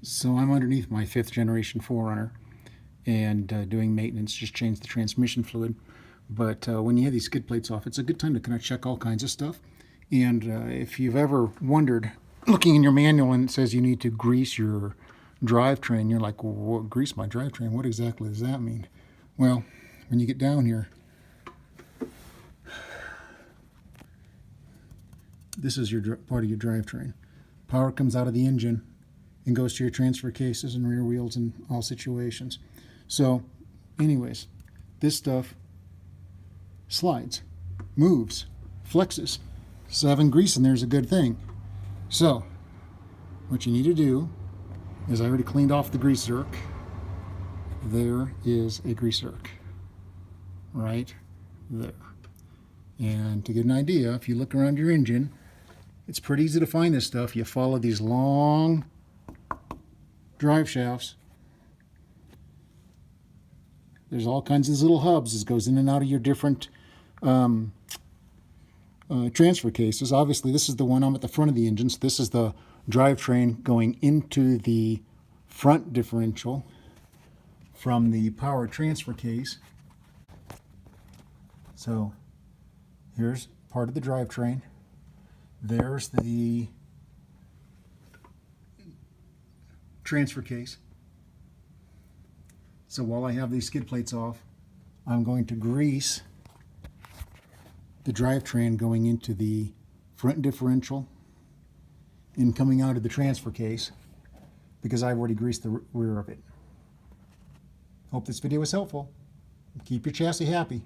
So I'm underneath my 5th generation 4Runner and doing maintenance, just changed the transmission fluid. But when you have these skid plates off, it's a good time to kind of check all kinds of stuff. And if you've ever wondered, looking in your manual and it says you need to grease your drivetrain, you're like, well, grease my drivetrain? What exactly does that mean? Well, when you get down here, this is your part of your drivetrain. Power comes out of the engine and goes to your transfer cases and rear wheels in all situations. So anyways, this stuff slides, moves, flexes. So having grease in there is a good thing. So what you need to do is, I already cleaned off the grease zerk. There is a grease zerk right there. And to get an idea, if you look around your engine, it's pretty easy to find this stuff. You follow these long drive shafts. There's all kinds of little hubs that goes in and out of your different transfer cases. Obviously, this is the one I'm at the front of the engine. So this is the drivetrain going into the front differential from the power transfer case. So here's part of the drivetrain. There's the transfer case. So while I have these skid plates off, I'm going to grease the drivetrain going into the front differential and coming out of the transfer case, because I've already greased the rear of it. Hope this video was helpful. Keep your chassis happy.